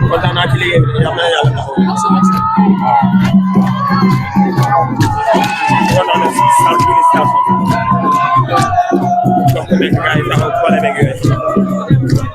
kontaan naa ci liggéey bi yàlla na yàlla taxaw donc nekk gars yi taxaw boole beeg yooyu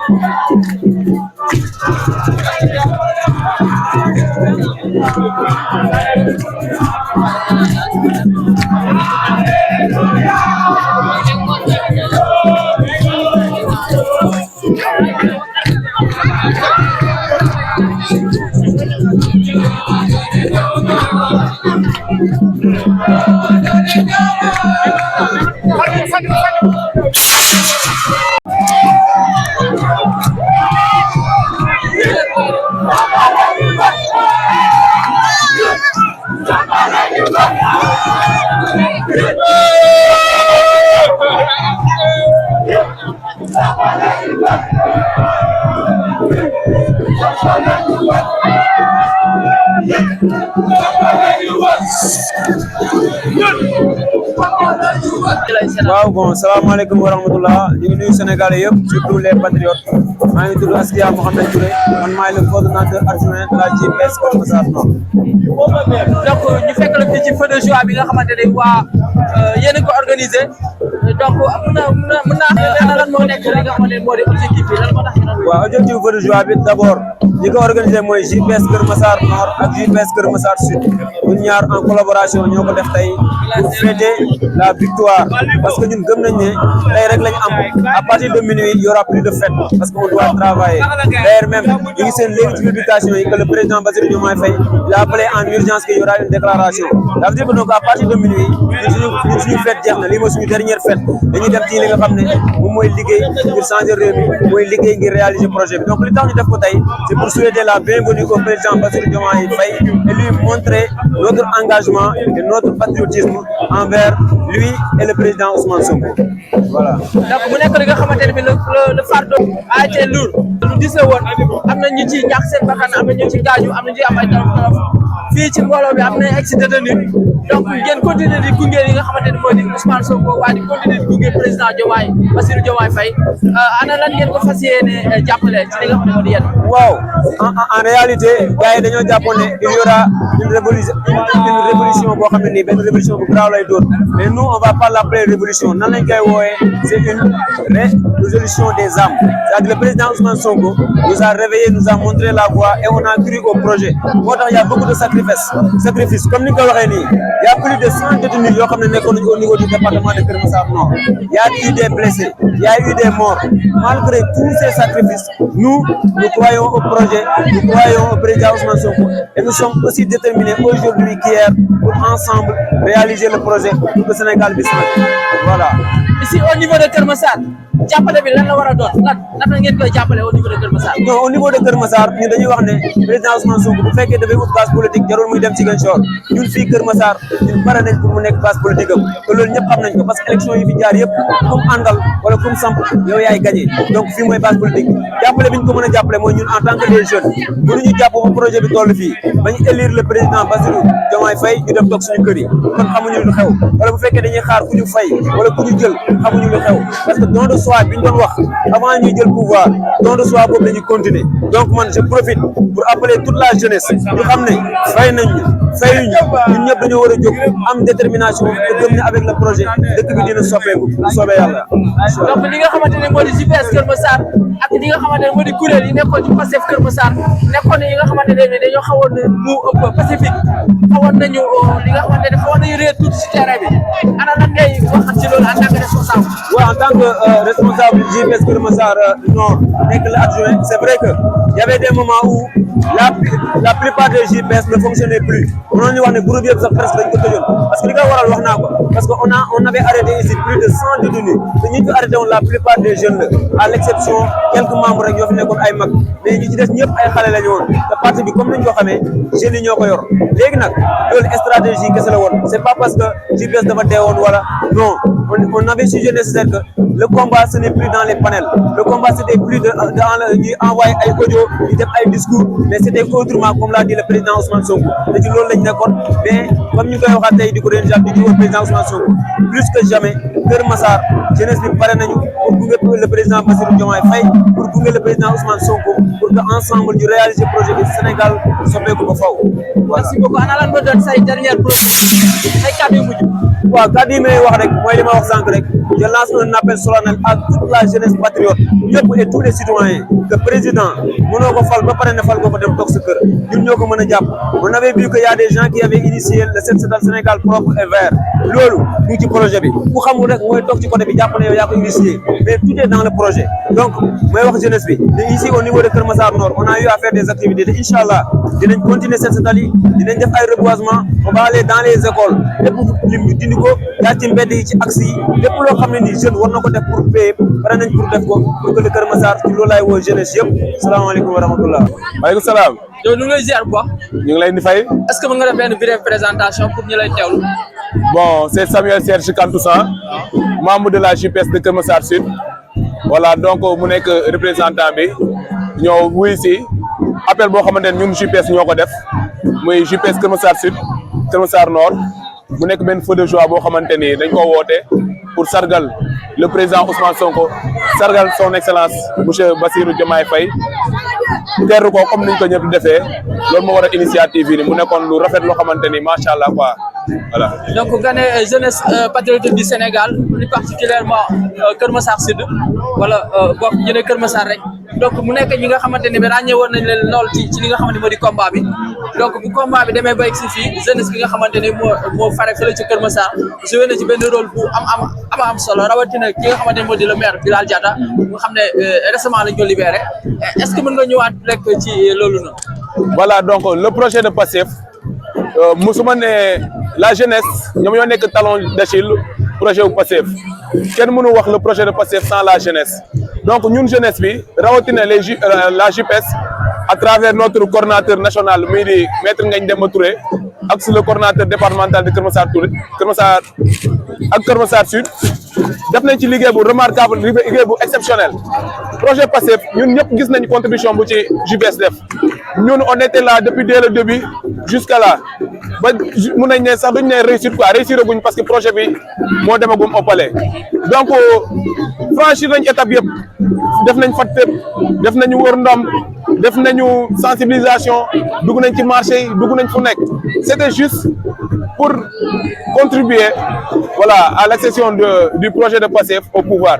waaw bon salaamaaleykum wa rahmatullah ñu ngi nuyu Sénégalais yëpp surtout les patriotes maa ngi tudd Askia Mohamed Touré man maay le coordonnateur adjoint de la JPS Keur Massar Nord. donc ñu fekk la fii ci feu de joie bi nga xamante ne waa yéen a ko organisé donc mën naa lan moo nekk li nga xamante ne moo di objectif bi lan moo tax ñu doon. waaw objectif feu de joie bi d' abord li ko organisé mooy JPS Keur Massar Nord ak JPS Keur Massar Sud ñun ñaar en collaboration ñoo ko def tey pour fêter la victoire parce que ñun gëm nañ ne tey rek lañ am à partir de minuit il y aura plus de fête parce que on doit travailler d'ailleurs même ñu ngi seen léegi ci publication yi que le président Bassirou Diomaye Faye il a appelé en urgence qu'il y aura une déclaration ça veut dire que donc à partir de minuit ñun suñu fête jeex na lii mooy suñu dernière fête dañuy dem ci li nga xam ne moom mooy liggéey ngir changer réew mi mooy liggéey ngir réaliser projet bi donc li tax ñu def ko tey c'est pour souhaiter la bienvenue au président Bassirou Diomaye Faye et lui montrer notre engagement et notre patriotisme envers lui et le président Ousmane Sonko voilà. donc mu nekk li nga xamante ne bi le fardeau a été lourd lu gis la woon am na ñu ci ñàkk seen bakkan am na ñu ci gaañu am na ñu am ay tolof fii ci mbooloo bi am na ex détenu donc ngeen continuer di gunge li nga xamante ne mooy di Ousmane Sonko waaye di continuer di gunge président Diomaye Bassirou Diomaye Faye ana lan ngeen ko fas yéene jàppale ci li nga xam ne moo di yéen. waaw en réalité gars yi dañoo jàppoon ne il y aura une révolution boo xam ne nii benn révolution bu grave lay doon mais nous on va pas l'appeler révolution nan lañ koy woowee c'est une résolution des âmes c'est-à-dire le président Ousmane Sonko nous a réveillé nous a montré la voie et on a cru au projet moo tax y a beaucoup de sacrifices comme ni nga ko waxee nii y a plus de 100 détenus yoo xam ne nekkoon nañu au niveau du département de Keur Massar Nord y a eu des blessés y a eu des morts malgré tous ces sacrifices nous croyons au projet nous croyons au président Ousmane Sonko et nous sommes aussi déterminés aujourd'hui qu'hier pour ensemble réaliser le projet pour que Sénégal bi voilà. Ici au niveau de Keur Massar jàppale bi lan la war a doon lan ngeen koy jàppale au niveau de Keur Massar. non au niveau de Keur Massar ñun dañuy wax ne président Ousmane Sonko bu fekkee dafay ut base politique jarul muy dem Ziguinchor ñun fii Keur Massar ñun pare nañ pour mu nekk base politique am te loolu ñëpp xam nañ ko parce que élection yi fi jaar yëpp comme àndal wala comme samp yow yaay gagné donc fii mooy base politique jàppale bi ñu ko mën a jàppale mooy ñun en tant que des jeunes mënuñu jàpp ba projet bi toll fii bañ élire le président Bassirou Diomaye Faye ñu dem toog suñu kër yi kon xamuñu lu xew wala bu fekkee dañuy xaar ku ñu fay wala ku ñu jël xamuñu lu xew parce que don de soi bi ñu doon wax avant ñuy jël pouvoir don de soi boobu la ñuy continuer donc man je profite pour appeler toute la jeunesse ñu xam ne fay nañ ñu fayuñu ñun ñëpp dañoo war a jóg am détermination te gëm ne avec le projet dëkk bi dina soppeeku soobee yàlla. donc li nga xamante ne moo di JPS Keur Massar ak li nga xamante ne moo di kuréel yi nekkoon ci Pastef Keur Massar nekkoon yi nga xamante ne dañoo xawoon mu ëpp pacifique xawoon nañu li nga xamante ne xawoon nañu réer tuuti ci terrain bi ana lan ngay wax ci loolu en tant que responsable. waaw en tant que responsable JPS Keur Massar Nord nekk la adjoint c'est vrai que y avait des moments où la plupart des JPS ne fonctionnaient plus mënoon ñu wax ne groupe yëpp sax presque dañ ko tëjoon parce que li ko waral wax naa ko parce que on avait arrêté ici plus de 100 détenus te ñi fi arrêté woon la plupart des jeunes la à l'exception quelques membres rek ñoo fi nekkoon ay mag mais ñi ci des ñëpp ay xale la ñu woon te parti bi comme nañ ko xamee jeunes yi ñoo ko yor léegi nag loolu stratégie kese la woon c'est pas parce que JPS dafa dee woon wala non on avait jugé nécessaire que le combat ce n'est plus dans les panels le combat c'était plus de ñuy envoyer ay audio di def ay discours mais c'était autrement comme l'a dit le président Ousmane Sonko te ci loolu lañ nekkoon mais comme ñu koy waxaat tey di ko déjà di jiwoon président Ousmane Sonko plus que jamais Kër Massar jeunesse bi pare nañu pour gunge le président Bassirou Diomaye Faye pour gunge le président Ousmane Sonko pour que ensemble ñu réaliser projet bi Sénégal soppeeku ba faw. merci beaucoup ana lan nga doon say dernière say kàddu yu mujj. waaw kàddu yi may wax rek mooy li ma wax sànq rek je lance un appel solennel à toute la jeunesse patriote ñëpp et tous les citoyens que président mënoo ko fal ba pare ne fal ko ko dem toog sa kër ñun ñoo ko mën a jàpp on avait vu que y a des gens qui avaient initié le Set Setal Sénégal propre et vert loolu ñu ci projet bi ku xamul rek mooy toog ci côté bi jàpp ne yow yaa ko initié mais tout est dans le projet donc mooy wax jeunesse bi te ici au niveau de Kër Massar Nord on a eu à faire des activités te incha allah dinañ continuer Set Setal yi dinañ def ay reboisement on va aller dans les écoles lépp lim ñu dindi ko yaa ci mbedd yi ci axe yi lépp loo xam ne ni jeune war na ko def pour payer pare nañ pour def ko pour que le Kër Massar ci loolu laay woo jeunesse yëpp salaamaaleykum wa rahmatullah. maaleykum salaam. yow ñu ngi lay ziar bu baax. ñu ngi lay di fay. est-ce que mën nga def benn brève présentation pour ñu lay teewlu. Bon, c'est Samuel Serge Kantousan, membre de la JPS de Kër Massar Sud. Voilà, donc mu nekk représentant bi ñoo wuy si appel boo xamante ne ñun JPS ñoo ko def muy JPS Kër Massar Sud Kër Massar Nord mu nekk benn feu de joie boo xamante ni dañ ko woote pour sargal le président Ousmane Sonko sargal son excellence monsieur Bassirou Diomaye Faye teeru ko comme niñ ko ñëpp defee loolu moo war a initiative yi ni mu nekkoon lu rafet loo xamante ni macha allah quoi voilà. donc nga ne jeunesse patriotique du Sénégal plus particulièrement Kër Massar Sud wala bokk ñu ne Kër Massar rek donc mu nekk ñi nga xamante ne bi ràññee woon nañ leen lool ci li nga xamante ne moo di combat bi donc bu combat bi demee ba egg si fii jeunesse bi nga xamante ne moo fare fële ci Kër Massar joué na ci benn rôle bu am solo rawatina ki nga xamante ne moo di le maire Bilal Diatta nga xam ne récemment lañ ko libéré est-ce que mën nga ñëwaat rek ci loolu noonu. Voilà donc le projet de Pastef musuma ne la jeunesse ñoom ñoo nekk talon d'Achille projet bu Pastef kenn mënu wax le projet de Pastef sans la jeunesse donc ñun jeunesse bi rawatina la JPS à travers notre coordonnateur national muy di maître Ngagne Demba Touré ak le coordonnateur départemental de Kër Massar Touré Kër Massar ak Kër Massar Sud def nañ ci liggéey bu remarquable liggéey bu exceptionnel projet Pastef ñun ñëpp gis nañ contribution bu ci JPS def ñun on était là depuis dès le début jusqu'à là ba mun nañ ne sax duñ ne réussite quoi réussir guñ parce que projet bi moo demagum au palais donc franchir nañ étape yëpp def nañ fat fépp def nañu wër ndom def nañu sensibilisation dugg nañ ci marché yi dugg nañ fu nekk c'était juste pour contribuer voilà à l'accession du projet de Pastef au pouvoir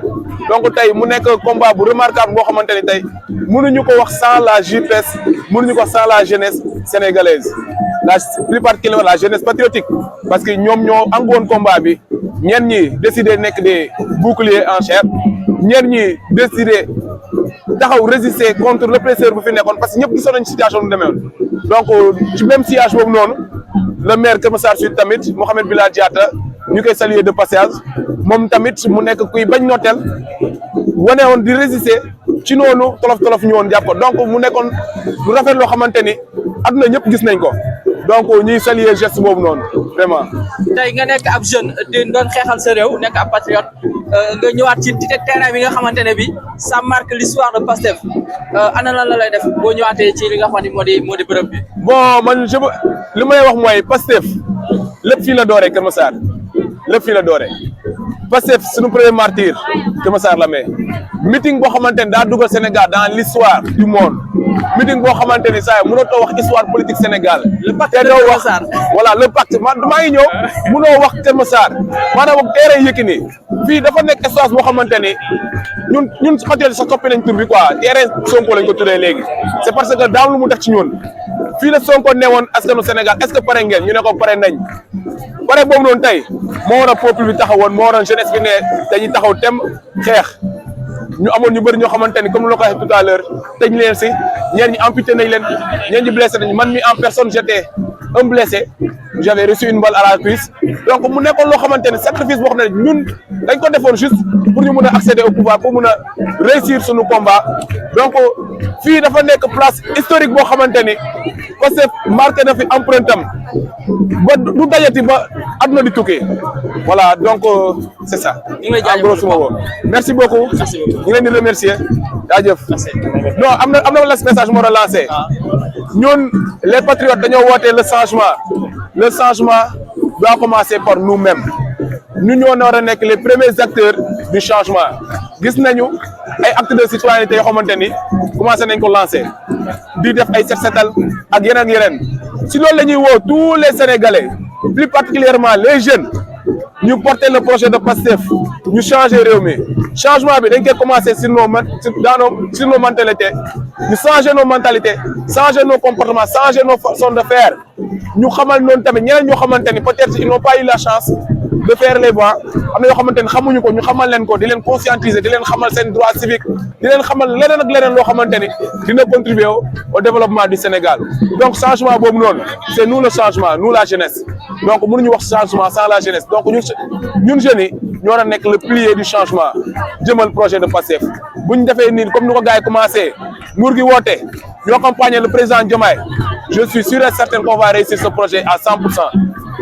donc tey mu nekk combat bu remarquable boo xamante ni tey mënuñu ko wax sans la JPS mënuñu ko wax sans la jeunesse sénégalaise la plus particulièrement la jeunesse patriotique parce que ñoom ñoo angoon combat bi ñenn ñi décidé nekk des boucliers en chair ñenn ñi décidé taxaw résister contre l'oppresseur bu fi nekkoon parce que ñëpp gisoon nañu situation bu demee woon donc ci même sillage boobu noonu le maire Kër Massar Sud tamit Mouhamed Bilal Diatta ñu koy saluer de passage moom tamit mu nekk kuy bañ nooteel wane woon di résister ci noonu tolof ñu woon jàpp ko donc mu nekkoon lu rafet loo xamante ni adduna ñëpp gis nañ ko donc ñuy saluer geste boobu noonu vraiment. tey nga nekk ab jeune di doon xeexal sa réew nekk ab patriote nga ñëwaat ci terrain bi nga xamante ne bi ça marque l'histoire de Pastef ana lan la lay def boo ñëwaatee ci li nga xamante ni moo di bërëb bi. bon man li may wax mooy Pastef lépp fii la dooree Kër Massar lépp fii la dooree Pastef suñu premier martyr Kër Massar la mais meeting boo xamante ni daa dugal Sénégal dans l'histoire du monde meeting boo xamante ni saa yi mënatoo wax histoire politique Sénégal. le pacte de Kër Massar voilà le pacte maa ngi ñëw mënoo wax Kër Massar maanaam ak terrain Yékini fii dafa nekk espace boo xamante ni ñun patriote sax coppi nañ tur bi quoi terrain Sonko lañ ko tuddee léegi c'est parce que daam lu mu def ci ñun fii la Sonko ne woon askanu Sénégal est-ce que pare ngeen ñu ne ko pare nañ pare boobu noonu tey moo war a peuple bi taxawoon moo waroon jeunesse bi ne dañuy taxaw tem xeex ñu amoon ñu bëri ñoo xamante ni comme la ko waxee tout à l'heure tëj leen si ñeen ñi amputé nañ leen ñeen ñi blessé nañ man mi en personne j'étais un blessé j'avais reçu une balle à la cuisse donc mu nekkoon loo xamante ni sacrifice boo xam ne ñun dañ ko defoon juste pour ñu mun a accéder au pouvoir pour mun a réussir suñu combat donc fii dafa nekk place historique boo xamante ni parce que marqué na fi empreinte am ba du dajati ba àdduna di tukkee voilà donc c'est ça. en gros suma woo merci beaucoup. ñu ngi leen di remercier jaajëf. non am na la message moo relancé ñun les patriotes dañoo woote le changement doit commencer par nous-mêmes ñu ñoo war a nekk les premiers acteurs du changement gis nañu ay actes de citoyenneté yoo xamante ni commencé nañ ko lancer di def ay set setal ak yeneen si loolu la ñuy woo tous les Sénégalais plus particulièrement les jeunes ñu porter le projet de PASTEF ñu changer réew mi changement bi dañ koy commencer sur nos mentalités ñu changer nos mentalités changer nos comportements changer nos façons de faire ñu xamal noonu tamit ñeneen ñoo xamante ni peut-être ils n'ont pas eu la chance de faire les bancs am na yoo xamante ni xamuñu ko ñu xamal leen ko di leen conscientiser di leen xamal seen droit civique di leen xamal leneen ak leneen loo xamante ni dina contribuer au développement du Sénégal donc changement boobu noonu c'est nous le changement nous la jeunesse donc mënuñu wax changement sans la jeunesse donc ñun jeunes yi ñoo war a nekk le pilier du changement jëmal projet de PASTEF bu ñu defee nii comme ni ko gars yi commencé nguur gi woote ñu accompagner le président Diomaye je suis sûr et certain qu'on va réussir ce projet à 100%.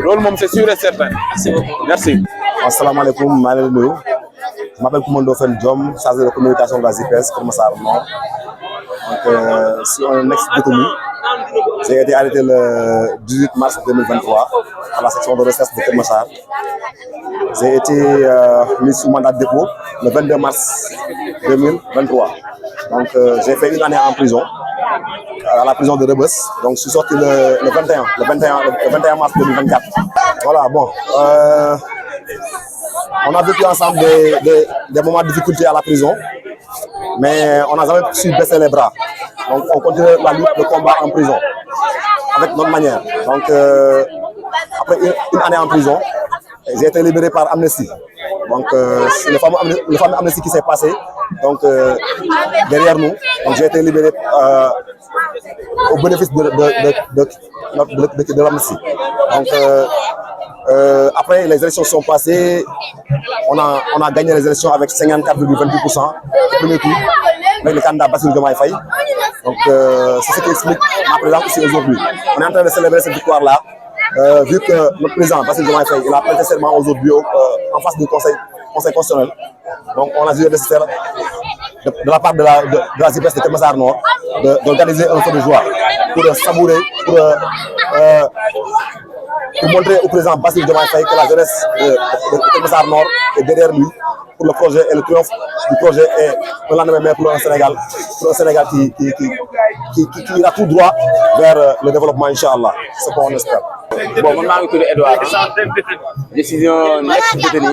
loolu moom c'est sûr et certain. Merci beaucoup. Merci. asalaamaaleykum maa ngi leen di nuyu je m'appelle Coumba Ndoffène Diom chargé de communication de la JPS Keur Massar Nord donc si un ex-détenu j'ai été arrêté le 18 mars 2023 à la section de recherche de Keur Massar j'ai été mis sous mandat de dépôt le 22 mars 2023 donc j'ai fait une année en prison à la prison de Rebeuss donc je suis sorti le 21 mars 2024 voilà bon on a vécu ensemble des moments de difficulté à la prison mais on n'a jamais su baisser les bras donc on continue la lutte, le combat en prison avec notre manière donc après une année en prison j'ai été libéré par amnistie donc le fameux amnistie qui s'est passé donc derrière nous donc j'ai été libéré au bénéfice de l'amnistie donc après les élections sont passées on a gagné les élections avec 54,28% au premier tour avec le candidat Bassirou Diomaye Faye donc c'est ce qui explique ma présence ici aujourd'hui on est en train de célébrer cette victoire là vu que notre président Bassirou Diomaye Faye il a prêté serment aujourd'hui en face du conseil constitutionnel donc on a jugé nécessaire de la part de la JPS de Keur Massar Nord d'organiser un feu de joie pour savourer pour montrer au président Bassirou Diomaye Faye que la jeunesse de Keur Massar Nord est derrière lui pour le projet et le triomphe du projet est un lendemain meilleur pour un Sénégal qui ira tout droit vers le développement inchallah c'est ce qu'on espère. Bon, man maa ngi tudd Edouard je suis un ex-détenu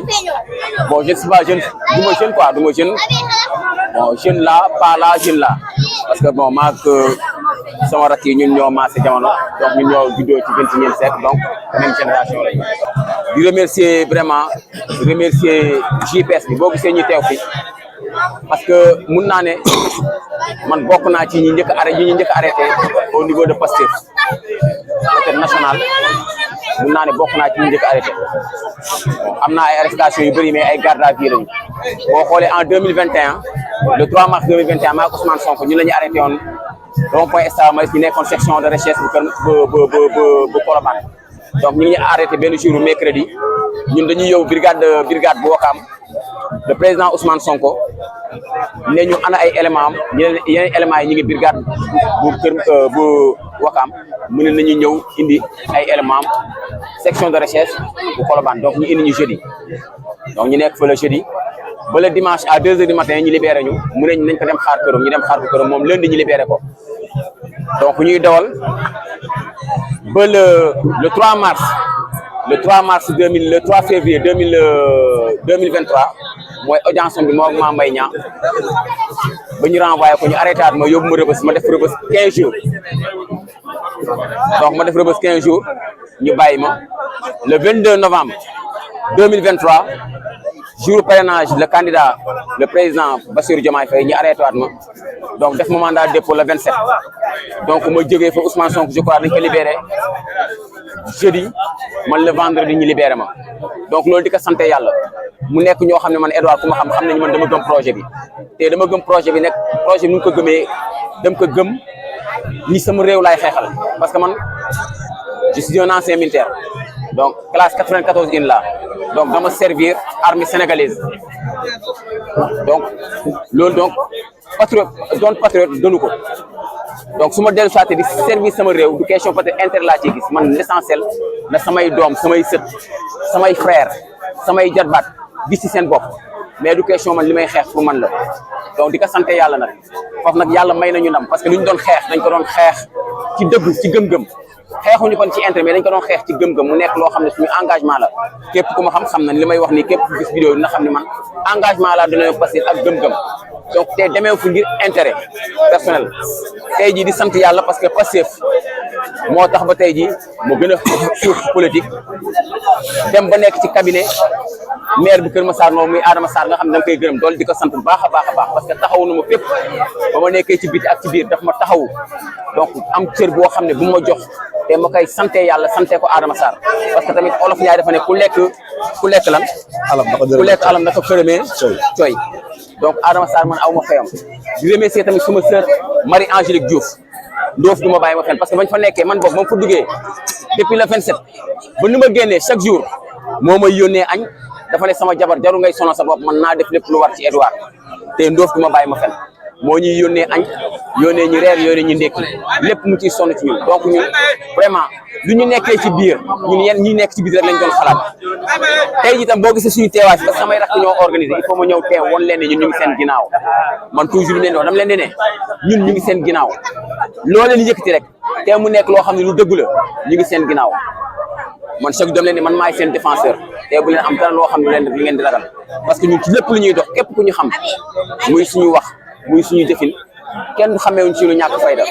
bon je ne suis pas jeune du ma jeune quoi du ma jeune bon jeune là pas là jeune là parce que bon maak sama rakk yi ñun ñoo maase jamono donc ñun ñoo juddoo ci 21e siècle donc même génération lañu di remercier vraiment remercier JPS bi boo gisee ñu teew fi parce que mun naa ne man bokk naa ci ñi njëkk a arrêté au niveau de PASTEF peut-être national mun naa ne bokk naa ci ñi njëkk a arrêté am na ay arrestations yu bëri mais ay garde à vue lañu boo xoolee en 2021 le 3 mars 2021 maa Ousmane Sonko ñu la ñu arrêté woon rond-point Stade Maris ñu nekkoon section de recherche bu Colobane donc ñu ngi arrêté benn jour mercredi ñun dañuy yow brigade bu Ouakam le président Ousmane Sonko ne ñu ana ay éléments am yeneen éléments yi ñu ngi brigade bu Ouakam mu ne nañu ñëw indi ay éléments am section de recherche bu Colobane donc ñu indi ñu jeudi donc ñu nekk fa le jeudi ba le dimanche à 2h du matin ñu libéré ñu mu ne nañ ko dem xaar këram ñu dem xaar ko këram moom lundi ñu libéré ko donc ñuy dawal ba le 3 mars le 3 février 2023 mooy audience bi moo Mame Mbaye Niang ba ñu renvoyé ko ñu arrêté at ma yóbbu ma Rebeuss ma def Rebeuss 15 jours donc ma def Rebeuss 15 jours ñu bàyyi ma le 22 novembre 2023 jour parrainage le candidat le président Bassirou Diomaye Faye ñu arrêté waat ma donc def ma mandat de dépôt le 27 donc ma jógee fa Ousmane Sonko je crois dañ ko libéré jeudi man le vendredi ñu libéré ma donc loolu di ko sant yàlla mu nekk ñoo xam ne man Edouard ku ma xam nañu man dama gëm projet bi te dama gëm projet bi nekk projet bi nu ko gëmee dama ko gëm ni sama réew laay xeexal parce que man je suis un ancien militaire donc classe 94 in la donc dama servir armée sénégalaise donc loolu donc patriote donu ko donc su ma dellu soit di service sama réew du question peut-être intérêt laa ciy gis man l'essentiel na samay doom samay sët samay frère samay jarbaat gis ci seen bopp mais du question man li may xeex pour man la donc di ko sant yàlla nag foofu nag yàlla may nañu ndam parce que lu ñu doon xeex dañ ko doon xeex ci dëgg ci gëm-gëm xeexuñu kon ci intérêt mais dañ ko doon xeex ci gëm-gëm mu nekk loo xam ne suñu engagement la képp ku ma xam na li may wax nii képp ku gis vidéo dina xam ne man engagement la dina Pastef ak gëm-gëm donc te demee fu ngir intérêt personnel tey jii di sant yàlla parce que Pastef moo tax ba tey jii mu gën a suuf politique dem ba nekk ci cabinet maire bi Kër Massar moom muy Adama Sarr nga xam ne da nga koy gërëm dool di ko sant bu baax a baax parce que taxawu na ma fépp ba ma nekkee ci biti ak ci biir daf ma taxawu donc am cër boo xam ne bu ma jox te ma koy sante yàlla sante ko Adama Sarr parce que tamit olof Ndiaye dafa ne ku lekk lan ku lekk alam dafa xërëmee cooy donc Adama Sarr man aw ma fayam di remercier tamit suma sœur Marie Angélique Diouf Ndoof du ma bàyyi ma fenn parce que bañ fa nekkee man boog moom fa duggee depuis le 27 ba nu ma génnee chaque jour moo may yónnee añ dafa ne sama jabar jarul ngay sonal sa bopp man naa def lépp lu war ci Edouard te Ndoof du ma bàyyi ma fenn moo ñuy yónnee añ yónnee ñu reer yónnee ñu ndékki lépp mu ciy sonn ci ñun donc ñun vraiment lu ñu nekkee ci biir ñun yéen ñi nekk ci biir rek lañ doon xalaat tey jii tam boo gisee suñu teewaay parce que samay rakk ñoo organisé il faut ma ñëw teew woon leen ne ñun ñu ngi seen ginnaaw man toujours leen wax dama leen di ne ñun ñu ngi seen ginnaaw loo leen yëkkati rek te mu nekk loo xam ne lu dëgg la ñu ngi seen ginnaaw man chaque dom leen ni man maay seen défenseur te bu leen am dara loo xam ne leen li ngeen di ragal parce que ñun ci lépp lu ñuy dox képp ku ñu xam muy suñu wax muy suñu jëfin kenn xameewuñ ci lu ñàkk fayda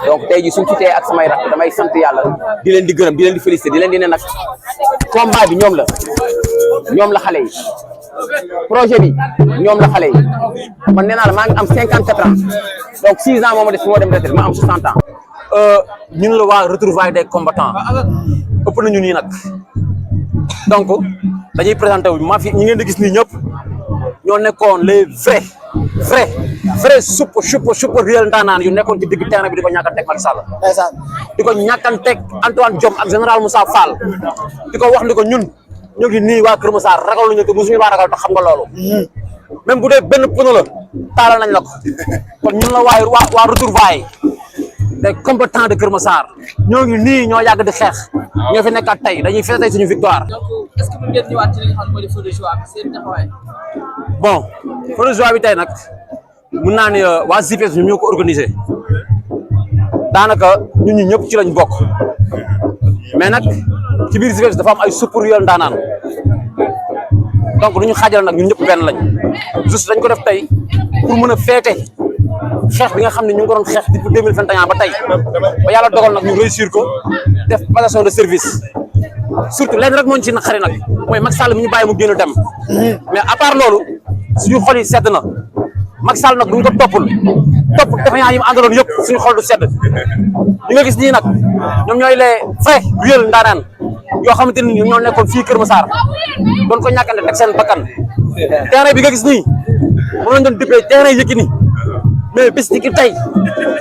donc tey ji suñ ci tee ak samay rakk damay sant yàlla di leen di gërëm di leen di féliciter di leen di ne nag combat bi ñoom la xale yi projet bi ñoom la xale yi man nee naa la maa ngi am 54 ans donc 6 ans moo ma def moo dem retraite ma am 60 ans ñun la waa retrouvailles des combattants ëpp nañu nii nag donc dañuy présenté wu ma fi ñi ngeen di gis nii ñëpp ñoo nekkoon les vrais super réel ndaanaan yu nekkoon ci digg terrain bi di ko ñàkkanteeg Macky Sall di ko ñàkkanteeg Antoine Diome ak général Moussa Fall di ko wax ni ko ñun ñoo ngi nii waa Kër Massar ragal nañu ko mosuñu maa ragal te xam nga loolu même bu dee benn pneu la taalal nañ la ko kon ñun la waa retrouvailles des combattants de Kër Massar ñoo ngi nii ñoo yàgg di xeex ñoo fi nekkaat tey dañuy fêter suñu victoire. donc est-ce que mën ngeen ñëwaat ci li nga xam ne mooy feu de joie bi seen taxawaay. bon feu de joie bi tey nag mun naa ne waa ZIPES ñoom ñoo ko organisé daanaka ñun ñi ñëpp ci lañ bokk mais nag ci biir ZIPES dafa am ay supérieur ndaanaan donc du ñu xaajal nag ñun ñëpp benn lañ juste dañ ko def tey pour mën a féete xeex bi nga xam ne ñu ngi ko doon xeex depuis 2021 ba tey ba yàlla dogal nag ñu réussir ko def passation de service surtout lenn rek moo ñu ci naqari nag mooy Macky Sall mi ñu bàyyi mu génn dem mais à part loolu suñu xol yi sedd na Macky Sall nag duñ ko topp défaillant yi mu àndaloon yëpp suñu xol du sedd ñi nga gis nii nag ñoom ñooy les vrais réel ndaanaan yoo xamante ni ñoo nekkoon fii Kër Massar doon ko ñàkkante teg seen bakkan terrain bi nga gis nii moom lañ doon dippee terrain Yékini mais bis ni ki tey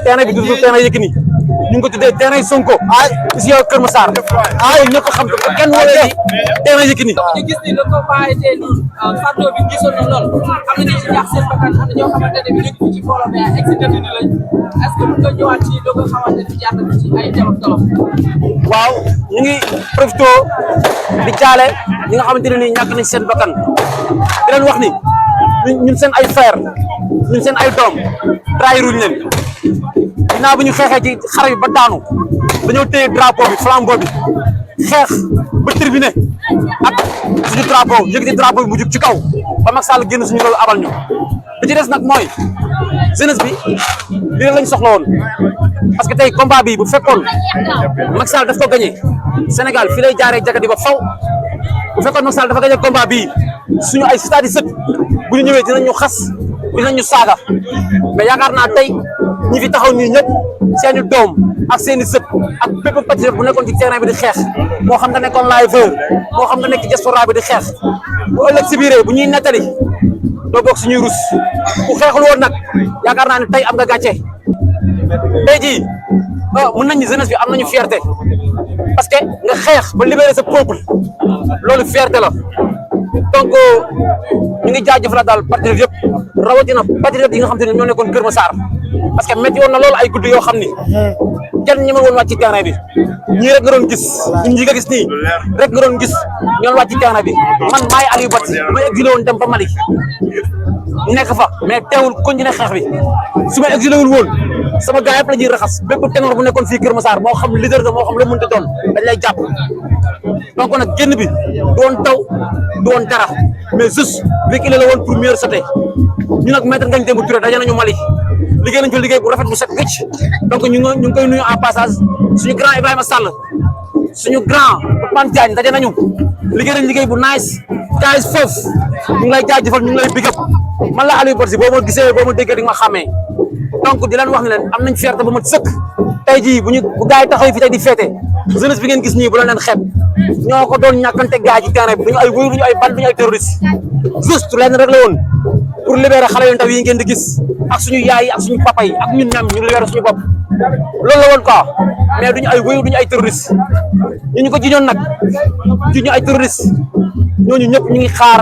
terrain bi du terrain Yékini ñu ngi ko tuddee terrain Sonko si yow Kër Massar ñëpp xam ko kenn wala ni terrain Yékini ñu gis ni le combat était lourd fardeau bi gisoon na lool am na ñu ci ñaax seen bakkan am na ñoo xamante ne bi ñu ngi ci mbooloo bi ay excédé ni lañ est-ce que mën nga ñëwaat ci loo nga xamante ni jaar na ci ay tolof waaw ñu ngi profité di jaale ñi nga xamante ne nii ñàkk nañ seen bakkan di leen wax ni ñun seen ay frère ñun seen ay doom trahiruñ leen ginnaaw bu ñu xeexee ci xare bi ba daanu dañoo téye drapeau bi flambeau bi xeex ba tribune ak suñu drapeau yëkkati drapeau bi mu jug ci kaw ba Macky Sall génn suñu loolu abal ñu li ci des nag mooy jeunesse bi lii lañ soxla woon parce que tey combat bi bu fekkoon Macky Sall daf ko gagné Sénégal fii lay jaaree jagadi ba faw bu fekkoon Macky Sall dafa gagné combat bii suñu ay stade sët bu ñu ñëwee dinañ ñu xas dinañ ñu saaga mais yaakaar naa tey ñi fi taxaw nii ñëpp seeni doom ak seeni sët ak bépp patriote bu nekkoon ci terrain bi di xeex moo xam nga nekkoon liveur moo xam nga nekk diaspora bi di xeex bu ëllëg si biiree bu ñuy nettali doo bokk suñuy rus ku xeexul woon nag yaakaar naa ne tey am nga gàcce tey jii mën nañ ni jeunesse bi am nañu fierté parce que nga xeex ba libérer sa peuple loolu fierté la donc ñu ngi jaajëfal daal patriote yëpp rawatina patriote yi nga xam te ne ñoo nekkoon Kër Massar parce que métti woon na loolu ay guddi yoo xam ni kenn ñeme woon wàcc ci terrain bi ñii rek nga doon gis ñun ñi nga gis nii rek nga doon gis ñoon wàcc ci terrain bi man maay Aliou Badji ma exilé woon dem ba Mali nekk fa mais teewul continuer xeex bi su ma exilé wul woon sama gars yëpp la ñuy raxas bépp ténor bu nekkoon fii Kër Massar moo xam leader nga moo xam la mënta doon dañ lay jàpp donc nag génn bi doon taw doon dara mais juste véhicule la woon pour mieux sauter ñu nag maître Ngagne Demba Touré daje nañu Mali liggéey nañu fa liggéey bu rafet bu set wécc donc ñu ngi koy nuyu en passage suñu grand Ibrahima Sall suñu grand Pam Diagne daje nañu liggéey nañu liggéey bu nice guys foofu ñu ngi lay jaajëfal ñu ngi lay big up man la Aliou Badji boo ma gisee boo ma déggee di nga ma xàmmee donc di leen wax ne leen am nañ fierté ba ma sëkk tey jii bu gars yi taxaw fi tey di féete jeunesse bi ngeen gis nii bu la leen xeeb ñoo ko doon ñàkkante gars yi ci terrain bi duñu ay wuyu duñu ay ban duñu ay terroriste juste leen rek la woon pour libérer xale yu ndaw yi ngeen di gis ak suñu yaay ak suñu papa yi ak ñun même ñu libérer suñu bopp loolu la woon quoi mais duñu ay wuyu duñu ay terroriste ñu ko jiñoon nag jiñu ay terroriste ñooñu ñëpp ñu ngi xaar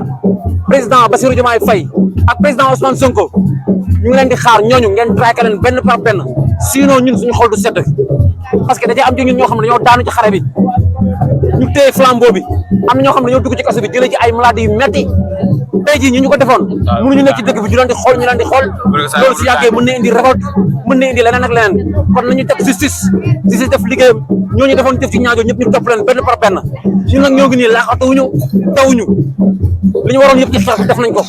président Bassirou Diomaye Faye ak président Ousmane Sonko ñu ngi leen di xaar ñooñu ngeen traqué leen benn par benn sinon ñun suñu xol du sedd parce que dajee am ci ñun ñoo xam ne dañoo daanu ci xare bi ñu téye flambeau bi am na ñoo xam ne dañoo dugg ci kaso bi jëlee ci ay maladies yu metti tey jii ñu ko defoon mënuñu nekk ci dëkk bi ñu leen di xool loolu su yàggee mën na indi révolte mën na indi leneen ak leneen kon nañu teg justice def liggéeyam ñooñu defoon def ci ñaajo ñëpp ñu topp leen benn par benn ñun nag ñoo ngi nii laaxatuwuñu tawuñu li ñu waroon yëpp ci xeex def nañ ko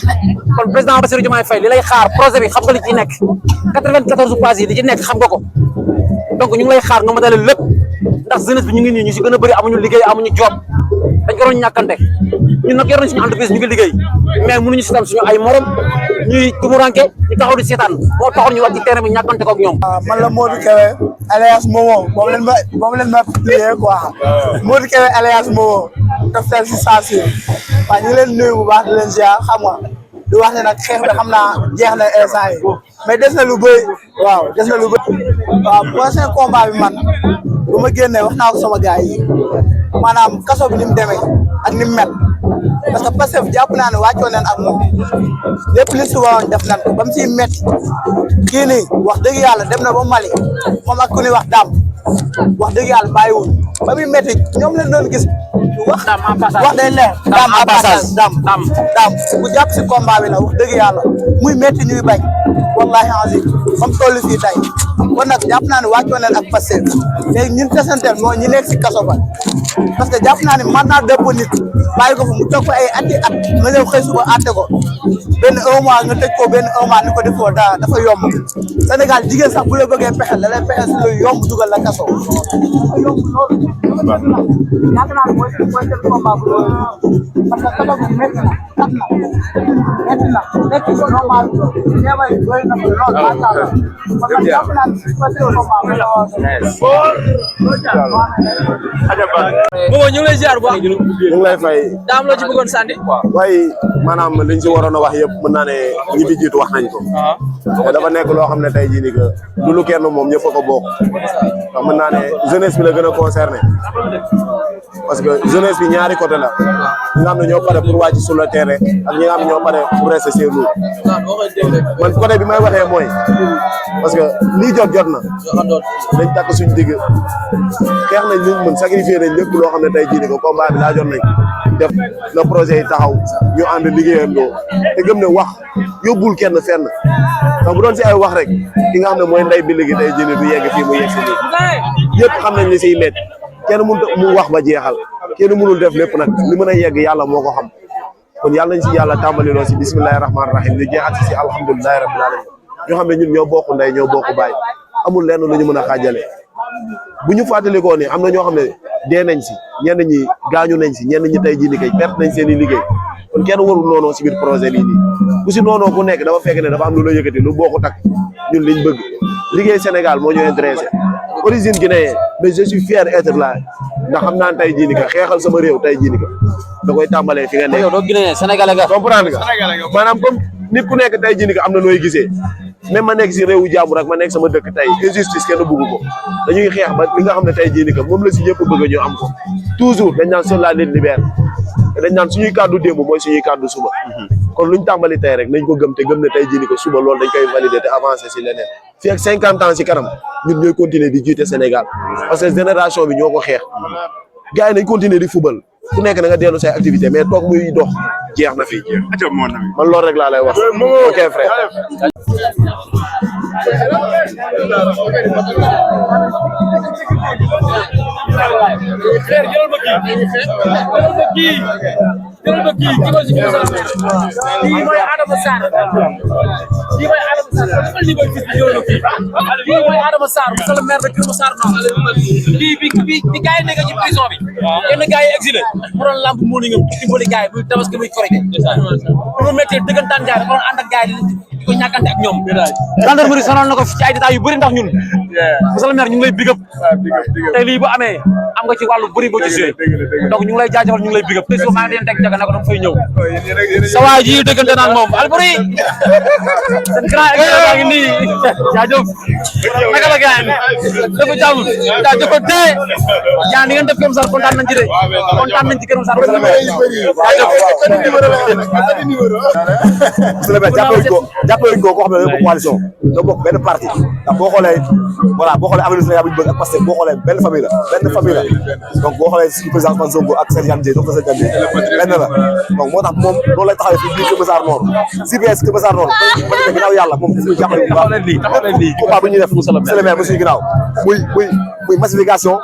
kon président Bassirou Diomaye Faye li lay xaar projet bi xam nga li ci nekk 94 pages yi li ci nekk xam nga ko donc ñu ngi lay xaar nga ma dalal lépp ndax jeunesse bi ñu ngi nii ñu si gën a bëri amuñu liggéey amuñu job dañ ko doon ñàkkante ñun nag yor nañ suñu entreprise ñu ngi liggéey mais mënuñu si tam suñu ay morom ñuy tumuranke ñu taxaw di seetaan moo taxoon ñu wàcc ci terrain bi ñàkkante ko ak ñoom. man la Modou Kébé alias Momo moom leen ma tuddee quoi Modou Kébé alias Momo daf teel si saa si waaw ñu ngi leen nuyu bu baax di leen ziar xam nga di wax ne nag xeex bi xam naa jeex na instant yi mais des na lu bëri waaw des na lu bëri waaw prochain combat bi man bu ma génnee wax naa ko sama gars yi maanaam kaso bi ni mu demee ak ni mu mel parce que Pastef jàpp naa ne wàccoon nañ ak moom lépp li si waroon def nañ ko ba mu siy métti kii nii wax dëgg yàlla dem na ba Mali moom ak ku ñuy wax Dame wax dëgg yàlla bàyyiwul ba muy métti ñoom lañ doon gis wax day leer Dame en passage Dame bu jàpp si combat bi la wax dëgg yàlla muy métti ñuy bañ wallahi azim comme toll fii tey kon nag jàpp naa ne wàccoon nañ ak Pastef léegi ñun tesanteel moo ñi nekk si kaso ba parce que jàpp naa ne mandat dëpp nit bàyyi ko fa mu toog fa ay ati at nga ñëw xëy suba àtte ko benn 1 mois nga tëj ko benn 1 mois ni ko defoo dara dafa yomb Sénégal jigéen sax bu la bëggee pexel da lay pexel si lu yomb dugal la kaso dafa yomb loolu yaakaar naa ne mooy seen combat bu parce que kaso bi métti na tat na métti na nekk ci normal ñeeway doy na lool macha allah kon nag jàpp naa ne mooy seen combat bu Momo ñu ngi lay ziar bu baax. ñu ngi lay fay. daa am loo ci bëggoon sànni. waaye maanaam liñ ci waroon a wax yëpp mën naa ne ñi fi jiitu wax nañ ko. te dafa nekk loo xam ne tey jii nii que du lu kenn moom ñëpp a ko bokk. ndax mën naa ne jeunesse bi la gën a concerné parce que jeunesse bi ñaari côté la ñi nga xam ne ñoo pare pour wàcc sur le terrain ak ñi nga xam ne ñoo pare pour rester chez nous man côté bi may waxee mooy parce que lii jot na dañ takk suñ digg xeex nañ ñu mën sacrifier nañ lépp loo xam ne tey jii nii que combat bi laa jot nañ def na projet yi taxaw ñu ànd liggéeyandoo te gëm ne wax yóbbul kenn fenn ndax bu doon si ay wax rek ki nga xam ne mooy ndey bi léegi tey jii nii du yegg fii mu yegg si nii ñëpp xam nañ li siy métti kenn mënut mu wax ba jeexal kenn mënul def lépp nag li mën a yegg yàlla moo ko xam kon yàlla nañ si yàlla tàmbali loo si bismillahi rahmaani rahim ñu jeexal si alhamdulilahi rabbil alamin ñoo xam ne ñun ñoo bokk ndey ñoo bokk baay amul lenn lu ñu mën a xaajale bu ñu fàttalikoo ne am na ñoo xam ne dee nañ si ñenn ñi gaañu nañ si ñenn ñi tey jii ni kay perte nañ seen i liggéey kon kon kenn warul noonoo si biir projet lii nii ku si noonoo ku nekk dafa fekk ne dafa am lu la yëkkati lu bokkut ak ñun liñ bëgg liggéey Sénégal moo ñu intéressé origine guinéen mais je suis fier d'être là ndax xam naa tey jii nii ka xeexal sama réew tey jii nii ka da koy tàmbalee fi nga nekk. yow doo Guinéen Sénégalais nga. comprendre nga maanaam comme nit ku nekk tey jii nii ka am na nooy gisee même ma nekk si réewu jàmbur rek ma nekk sama dëkk tey injustice kenn bëgg ko dañuy xeex ba li nga xam ne tey jii nii ka moom la si ñëpp bëgg ñu am ko toujours dañ naan seul la lutte libère dañ naan suñuy kàddu démb mooy suñuy kàddu suba kon luñ tàmbali tey rek nañ ko gëm te gëm ne tey jii nii ka suba loolu dañ koy valider te avancer si leneen fii ak 50 ans si kanam ñun ñooy continuer di jiite Sénégal parce que génération bi ñoo ko xeex gars yi nañ continuer di fubal ku nekk na nga dellu say activité mais toog muy dox jeex na fii man loolu rek laa lay wax ok frère kii mooy Adama Sarr kii mooy Adama Sarr lii mooy fils bi ñëw na kii mooy Adama Sarr monsieur le maire de Kër Massar Nord kii bi gars yi nekk ci prison bi yenn gars yi exilé mu doon lamb moo ni ngam dimbali gars yi muy tabaski muy korite bu mu méttee dëggantaan gars yi dafa doon ànd ak gars yi di ko ñàkkante ak ñoom gendarmerie sonal na ko ci ay détails yu bëri ndax ñun monsieur le maire ñu ngi lay big up tey lii bu amee am nga ci wàllu bëri boo ci joué donc ñu ngi lay jaajëfal ñu ngi lay big up te suuf maa ngi leen teg jaga na ko dama fay ñëw sa waay ji dëggante naan moom Alboury seen grand équipe baa ngi nii jaajëf naka la gars yi dafa jàmm jaajëf tey yaa ni ngeen def Kër Massar kontaan nañ ci de kontaan nañ ci Kër Massar jaajëf jàppale ko koo xam ne dañoo bokk coalition ñoo bokk benn parti ndax boo xoolee voilà boo xoolee avenir Sénégal bu ñu bëgg ak Pastef boo xoolee benn famille la donc boo xoolee suñu président Ousmane Sonko ak Serigne Dieng docteur Serigne Dieng benn la donc moo tax moom loolu lay taxawee fii biir Kër Massar Nord CPS Kër Massar Nord ba ne ginnaaw yàlla moom suñu jàppale bu baax combat bu ñuy def monsieur le maire suñu ginnaaw muy massification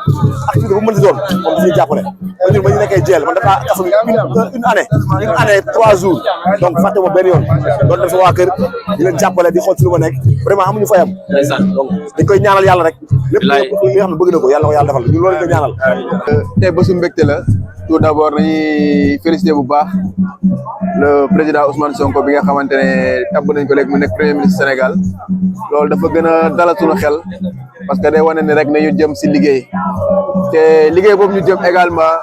activité bu mën di doon moom dañuy jàppale ba ñun ba ñu nekkee jeel man dafa kaso une année 3 jours donc fàtte ma benn yoon doon def sa waa kër di leen jàppale di xool ci lu ma nekk vraiment amuñu fayam donc dañ koy ñaanal yàlla rek lépp li nga xam ne bëgg na ko yàlla defal ñun loolu lañ koy ñaanal tey bésu mbégte la tout d'abord dañuy féliciter bu baax le président Ousmane Sonko bi nga xamante ne tabb nañ ko léegi mu nekk premier ministre Sénégal loolu dafa gën a dalal suñu xel parce que day wane ni rek nañu jëm si liggéey te liggéey boobu ñu jëm également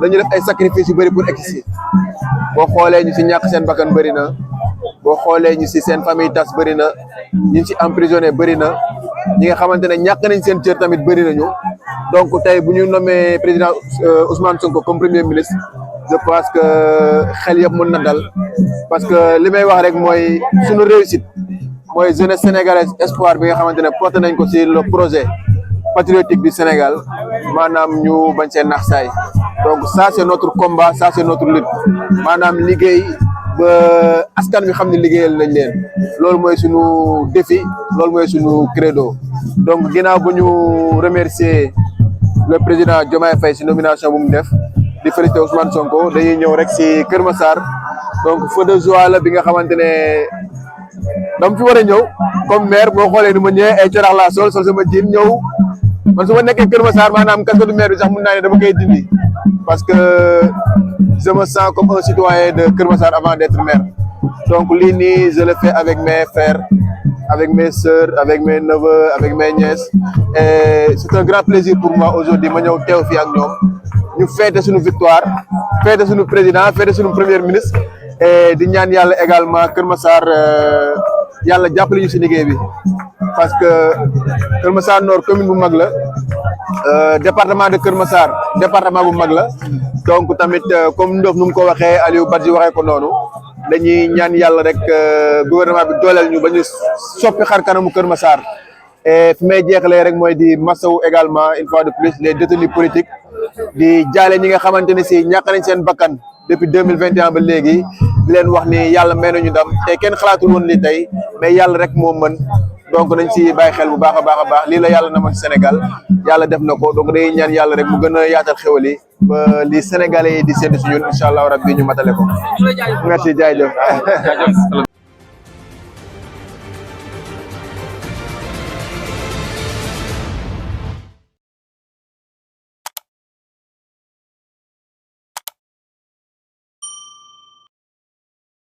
dañu def ay sacrifices yu bëri pour egg si boo xoolee ñu si ñàkk seen bakkan bëri na boo xoolee ñu si seen famille tas bëri na ñu si emprisonné bëri na ñi nga xamante ne ñàkk nañ seen cër tamit bëri nañu donc tey bu ñu nommé président Ousmane Sonko comme premier ministre je pense que xel yëpp mën na dal parce que li may wax rek mooy suñu réussite mooy jeunesse sénégalaise espoir bi nga xamante ne porté nañ ko si le projet patriotique du Sénégal maanaam ñu bañ see nax saay donc ça c'est notre combat ça c'est notre lutte maanaam liggéey ba askan bi xam ne liggéeyal nañ leen loolu mooy suñu défi loolu mooy suñu credo donc ginnaaw ba ñu remercier le président Diomaye Faye si nomination bu mu def di féliciter Ousmane Sonko dañuy ñëw rek si Kër Massar donc feu de joie la bi nga xamante ne dama fi war a ñëw comme maire boo xoolee ni ma ñëwee ay corax laa sol sama jiin ñëw man su ma nekkee Kër Massar maanaam casquette maire bi sax mun naa ne dama koy dindi parce que je me sens comme un citoyen de Kër Massar avant d'être maire donc lii nii je le fais avec mes frères avec mes sœurs avec mes neveux avec mes nièces et c'est un grand plaisir pour moi aujourd'hui ma ñëw teew fii ak ñoom ñu fêter suñu victoire fêter suñu président fêter suñu premier ministre et di ñaan yàlla également Kër Massar yàlla jàppale ñu si liggéey bi parce que Kër Massar Nord commune bu mag la département de Kër Massar département bu mag la donc tamit comme Ndof nu mu ko waxee Aliou Badji waxee ko noonu dañuy ñaan yàlla rek gouvernement bi dooleel ñu ba ñu soppi xar kanamu Kër Massar et fi may jeexalee rek mooy di masawu également une fois de plus les détenus politiques di jaale ñi nga xamante ne si ñàkk nañ seen bakkan depuis 2021 ba léegi di leen wax ni yàlla may nañu ndam te kenn xalaatul woon li tey mais yàlla rek moo mën donc nañ si bàyyi xel bu baax a baax lii la yàlla na mën Sénégal yàlla def na ko donc day ñaan yàlla rek mu gën a yaatal xéwal yi ba li Sénégalais yi di séntu si ñun incha allah rabbi ñu matale ko merci jaajëf